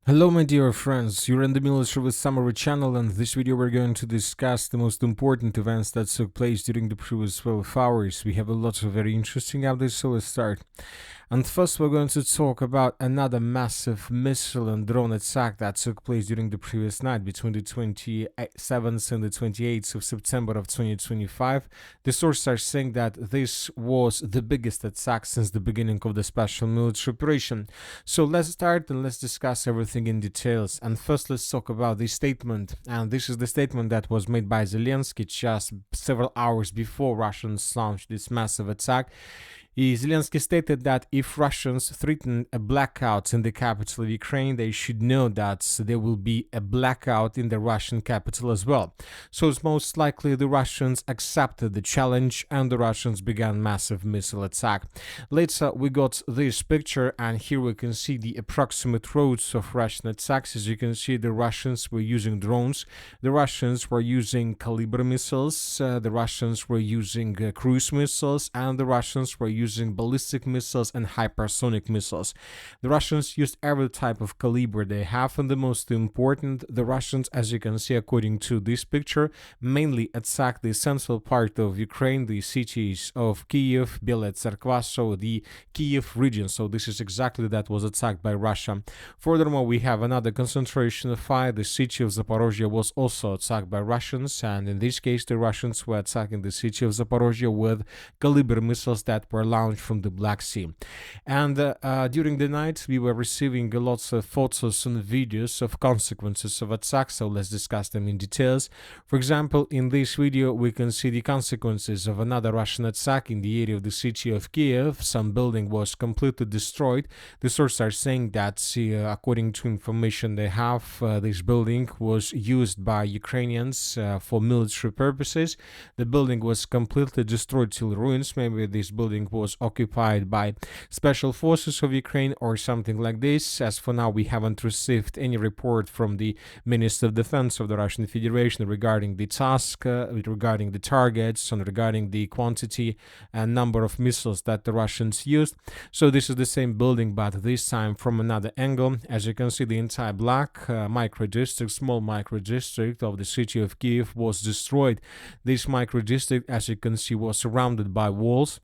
Hello my dear friends, you're in the Military with Summary channel, and in this video we're going to discuss the most important events that took place during the previous 12 hours. We have a lot of very interesting updates, so let's start. And first we're going to talk about another massive missile and drone attack that took place during the previous night between the 27th and the 28th of September of 2025. The sources are saying that this was the biggest attack since the beginning of the special military operation. So let's start and let's discuss everything in details. And first let's talk about this statement. And this is the statement that was made by Zelensky just several hours before Russians launched this massive attack. Zelensky stated that if Russians threaten a blackout in the capital of Ukraine, they should know that there will be a blackout in the Russian capital as well. So it's most likely the Russians accepted the challenge and the Russians began massive missile attack. Later we got this picture, and here we can see the approximate routes of Russian attacks. As you can see, the Russians were using drones, the Russians were using Kalibr missiles, the Russians were using cruise missiles, and the Russians were using ballistic missiles and hypersonic missiles. The Russians used every type of caliber they have, and the most important, the Russians, as you can see according to this picture, mainly attacked the central part of Ukraine, the cities of Kiev, Bela Tsarkva, so the Kiev region. So this is exactly that was attacked by Russia. Furthermore, we have another concentration of fire. The city of Zaporozhye was also attacked by Russians, and in this case the Russians were attacking the city of Zaporozhye with Kalibr missiles that were launched from the Black Sea. And during the night we were receiving lots of photos and videos of consequences of attacks, so let's discuss them in details. For example, in this video we can see the consequences of another Russian attack in the area of the city of Kiev. Some building was completely destroyed. The sources are saying that according to information they have, this building was used by Ukrainians for military purposes. The building was completely destroyed till ruins. Maybe this building was occupied by special forces of Ukraine or something like this. As for now, we haven't received any report from the Minister of Defense of the Russian Federation regarding the task, regarding the targets, and regarding the quantity and number of missiles that the Russians used. So this is the same building, but this time from another angle. As you can see, the entire black micro-district, small micro-district of the city of Kiev was destroyed. This micro-district, as you can see, was surrounded by walls,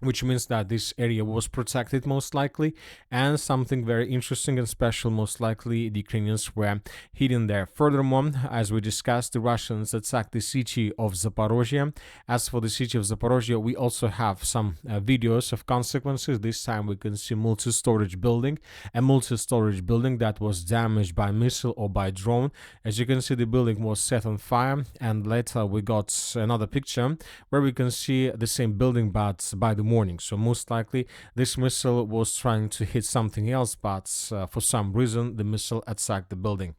which means that this area was protected most likely, and something very interesting and special, most likely the Ukrainians were hidden there. Furthermore, as we discussed, the Russians attacked the city of Zaporozhye. As for the city of Zaporozhye, we also have some videos of consequences. This time we can see a multi-storage building that was damaged by missile or by drone. As you can see, the building was set on fire, and later we got another picture where we can see the same building but by the morning. So most likely this missile was trying to hit something else, but for some reason the missile attacked the building.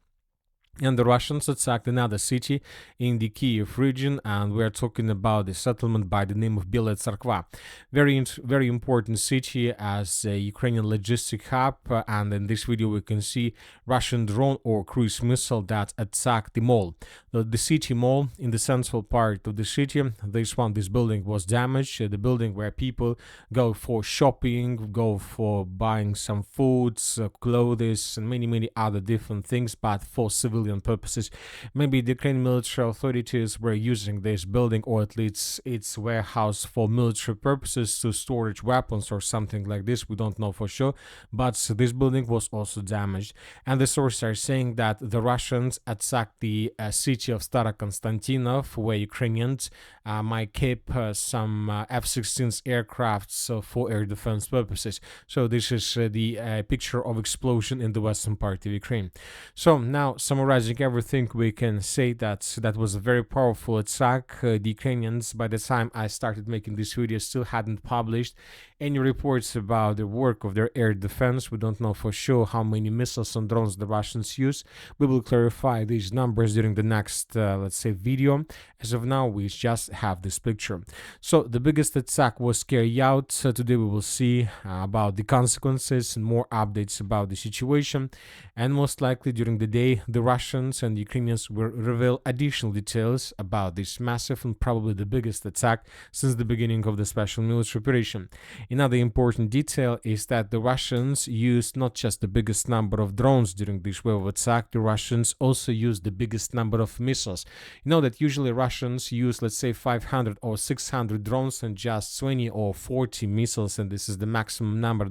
And the Russians attacked another city in the Kiev region, and we're talking about the settlement by the name of Bela Tsarkva. Very important city as a Ukrainian logistic hub, and in this video we can see Russian drone or cruise missile that attacked the mall. The city mall in the central part of the city, this building was damaged. The building where people go for shopping, go for buying some foods, clothes, and many other different things, but for civilian purposes. Maybe the Ukrainian military authorities were using this building, or at least its warehouse, for military purposes to storage weapons or something like this. We don't know for sure, but this building was also damaged. And the sources are saying that the Russians attacked the city of Starokonstantinov, where Ukrainians might keep some F-16 aircrafts for air defense purposes. So this is the picture of explosion in the western part of Ukraine. So now, summarizing everything, we can say that that was a very powerful attack. The Ukrainians, by the time I started making this video, still hadn't published any reports about the work of their air defense. We don't know for sure how many missiles and drones the Russians use. We will clarify these numbers during the next, let's say, video. As of now, we just have this picture. So the biggest attack was carried out. Today we will see about the consequences and more updates about the situation. And most likely during the day, the Russians Russians and Ukrainians will reveal additional details about this massive and probably the biggest attack since the beginning of the special military operation. Another important detail is that the Russians used not just the biggest number of drones during this wave of attack, the Russians also used the biggest number of missiles. You know that usually Russians use, let's say, 500 or 600 drones and just 20 or 40 missiles, and this is the maximum number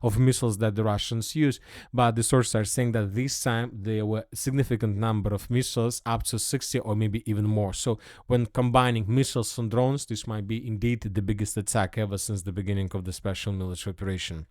of missiles that the Russians use. But the sources are saying that this time there were a significant number of missiles, up to 60 or maybe even more. So when combining missiles and drones, this might be indeed the biggest attack ever since the beginning of the special military operation.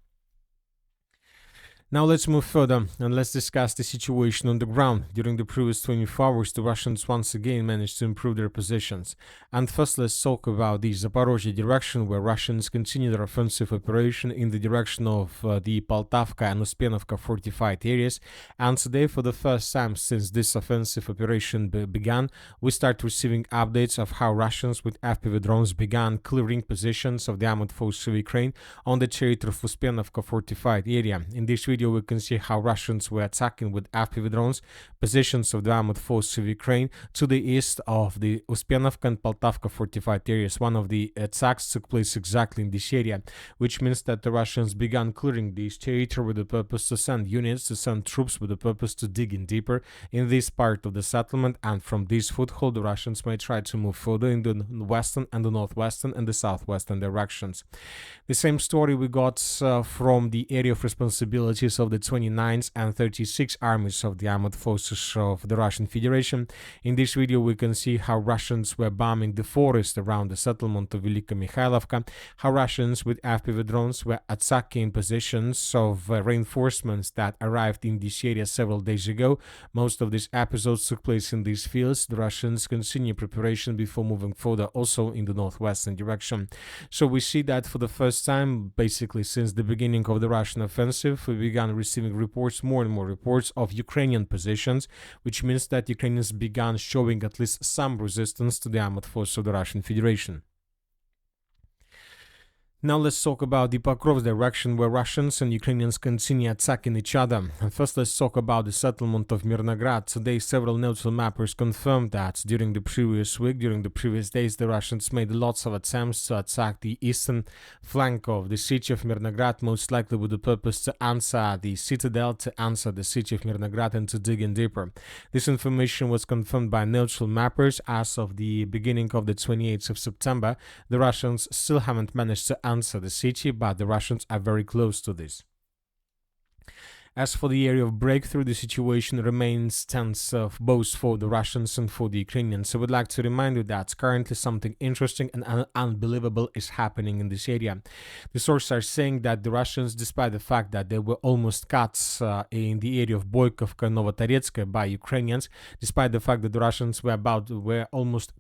Now let's move further and let's discuss the situation on the ground. During the previous 24 hours, the Russians once again managed to improve their positions. And first, let's talk about the Zaporozhye direction, where Russians continue their offensive operation in the direction of the Poltavka and Uspenovka fortified areas. And today, for the first time since this offensive operation began, we start receiving updates of how Russians with FPV drones began clearing positions of the armored forces of Ukraine on the territory of Uspenovka fortified area. In this video, we can see how Russians were attacking with FPV drones positions of the armored forces of Ukraine to the east of the Uspenovka and Poltavka fortified areas. One of the attacks took place exactly in this area, which means that the Russians began clearing this territory with the purpose to send units, to send troops with the purpose to dig in deeper in this part of the settlement, and from this foothold the Russians may try to move further in the western and the northwestern and the southwestern directions. The same story we got from the area of responsibilities of the 29th and 36th armies of the armored forces of the Russian Federation. In this video we can see how Russians were bombing the forest around the settlement of Velika Mikhailovka, how Russians with FPV drones were attacking positions of reinforcements that arrived in this area several days ago. Most of these episodes took place in these fields. The Russians continue preparation before moving further also in the northwestern direction. So we see that for the first time, basically since the beginning of the Russian offensive, we began receiving reports, more and more reports of Ukrainian positions, which means that Ukrainians began showing at least some resistance to the armored force of the Russian Federation. Now let's talk about the Pokrovsk direction, where Russians and Ukrainians continue attacking each other. And first let's talk about the settlement of Mirnograd. Today several neutral mappers confirmed that during the previous week, during the previous days, the Russians made lots of attempts to attack the eastern flank of the city of Mirnograd, most likely with the purpose to answer the citadel, to answer the city of Mirnograd and to dig in deeper. This information was confirmed by neutral mappers. As of the beginning of the 28th of September, the Russians still haven't managed to answer the city, but the Russians are very close to this. As for the area of breakthrough, the situation remains tense both for the Russians and for the Ukrainians. I would like to remind you that currently something interesting and unbelievable is happening in this area. The sources are saying that the Russians, despite the fact that they were almost cut in the area of Boykovka and Novotoretsk by Ukrainians, despite the fact that the Russians were almost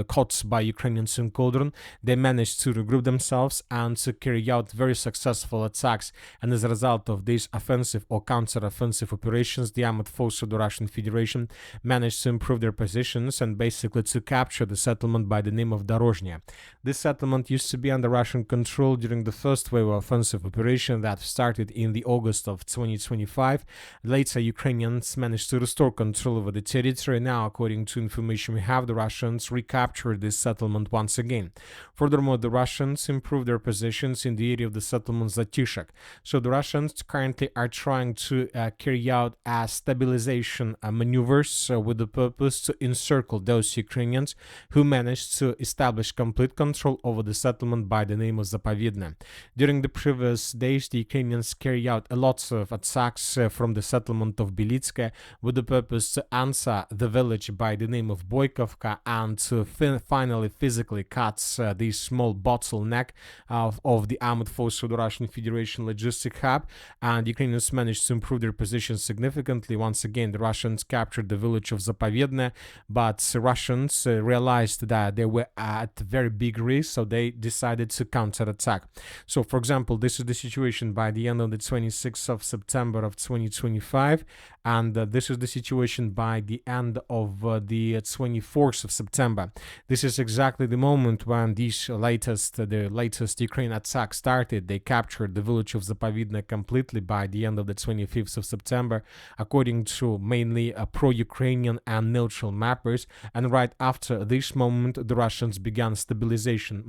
caught by Ukrainians in Koldrun, they managed to regroup themselves and to carry out very successful attacks. And as a result of this offensive or counter-offensive operations, the armored forces of the Russian Federation managed to improve their positions and basically to capture the settlement by the name of Dorozhnya. This settlement used to be under Russian control during the first wave of offensive operation that started in the August of 2025. Later, Ukrainians managed to restore control over the territory. Now, according to information we have, the Russians recaptured this settlement once again. Furthermore, the Russians improved their positions in the area of the settlement Zatishak. So the Russians currently are trying to carry out stabilization maneuvers with the purpose to encircle those Ukrainians who managed to establish complete control over the settlement by the name of Zapovedne. During the previous days, the Ukrainians carry out a lot of attacks from the settlement of Belitske with the purpose to answer the village by the name of Boykovka and to finally physically cut this small bottleneck of the armored force of the Russian Federation logistic hub, and Ukrainians managed to improve their position significantly. Once again, the Russians captured the village of Zapovedne, but Russians realized that they were at very big risk, so they decided to counterattack. So, for example, this is the situation by the end of the 26th of September of 2025, and this is the situation by the end of the 24th of September. This is exactly the moment when the latest Ukraine attack started. They captured the village of Zapovidne completely by the end of the 25th of September, according to mainly pro-Ukrainian and neutral mappers. And right after this moment, the Russians began stabilization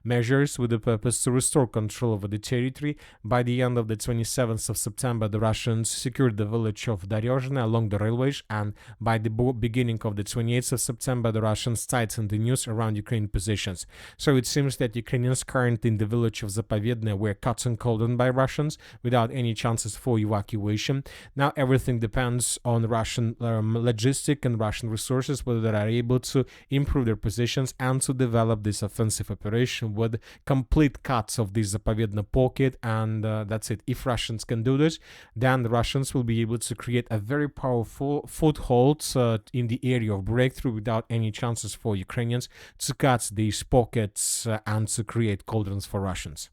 measures with the purpose to restore control over the territory. By the end of the 27th of September, the Russians secured the village of Daryozhne along the railways, and by the beginning of the 28th of September, the Russians tightened the news around Ukraine positions. So it seems that Ukrainians currently in the village of Zapovedne were cut and cordoned by Russians without any chances for evacuation. Now everything depends on Russian logistic and Russian resources, whether they are able to improve their positions and to develop this offensive operation with complete cuts of this Zapovedne pocket, and that's it. If Russians can do this, then the Russians will be able to create a very powerful foothold in the area of breakthrough without any chances for Ukrainians to cut these pockets and to create cauldrons for Russians.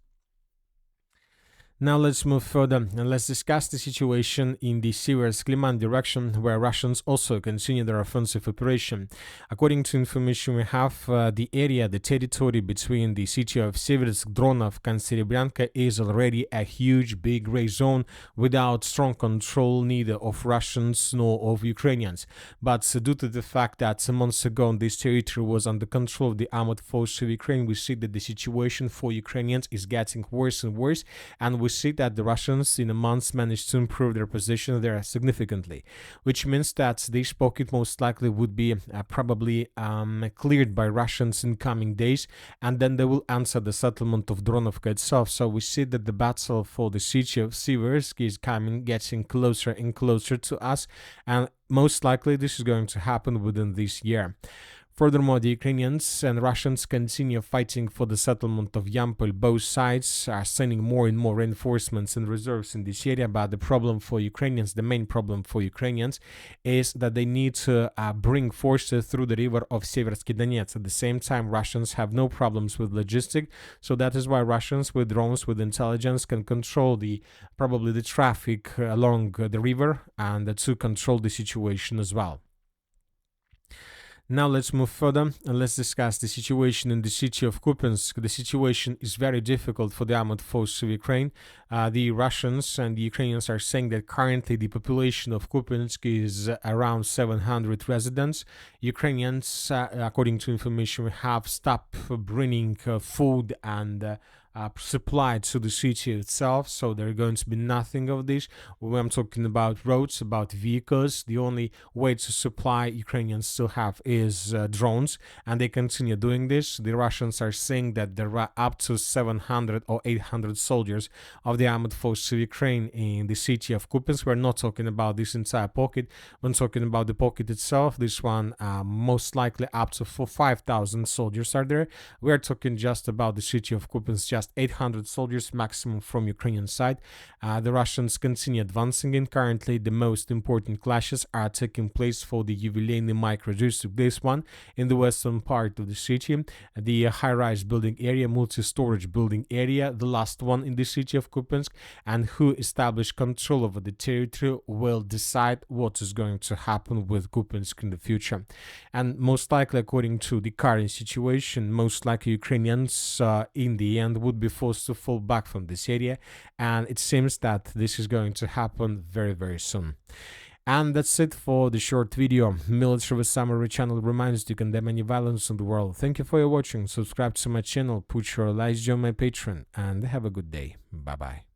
Now let's move further and let's discuss the situation in the Siversk-Liman direction, where Russians also continue their offensive operation. According to information we have, the territory between the city of Siversk, Dronovka and Serebryanka is already a huge big gray zone without strong control neither of Russians nor of Ukrainians. But due to the fact that months ago this territory was under control of the armed forces of Ukraine, we see that the situation for Ukrainians is getting worse and worse, and we see that the Russians in a month managed to improve their position there significantly, which means that this pocket most likely would be probably cleared by Russians in coming days, and then they will answer the settlement of Dronovka itself. So we see that the battle for the city of Siversk is getting closer and closer to us, and most likely this is going to happen within this year. Furthermore, the Ukrainians and Russians continue fighting for the settlement of Yampol. Both sides are sending more and more reinforcements and reserves in this area, but the main problem for Ukrainians, is that they need to bring forces through the river of Seversky Donetsk. At the same time, Russians have no problems with logistics, so that is why Russians with drones, with intelligence, can control probably the traffic along the river and to control the situation as well. Now let's move further and let's discuss the situation in the city of Kupiansk. The situation is very difficult for the armed forces of Ukraine. The Russians and the Ukrainians are saying that currently the population of Kupiansk is around 700 residents. Ukrainians, according to information we have, stopped bringing food and supplied to the city itself, so there are going to be nothing of this. When I'm talking about roads, about vehicles, the only way to supply Ukrainians still have is drones, and they continue doing this. The Russians are saying that there are up to 700 or 800 soldiers of the armed forces of Ukraine in the city of Kupiansk. We're not talking about this entire pocket. When talking about the pocket itself, this one most likely up to 5,000 soldiers are there. We are talking just about the city of Kupiansk, just 800 soldiers maximum from Ukrainian side. The Russians continue advancing, and currently the most important clashes are taking place for the Yubileyny microdistrict. This one in the western part of the city, the high-rise building area, multi-storage building area, the last one in the city of Kupiansk, and who establish control over the territory will decide what is going to happen with Kupiansk in the future. And most likely, according to the current situation, most likely Ukrainians in the end would be forced to fall back from this area, and it seems that this is going to happen very, very soon. And that's it for the short video. Military Summary channel reminds you to condemn any violence in the world. Thank you for your watching. Subscribe to my channel, put your likes, join my Patreon, and have a good day. Bye bye.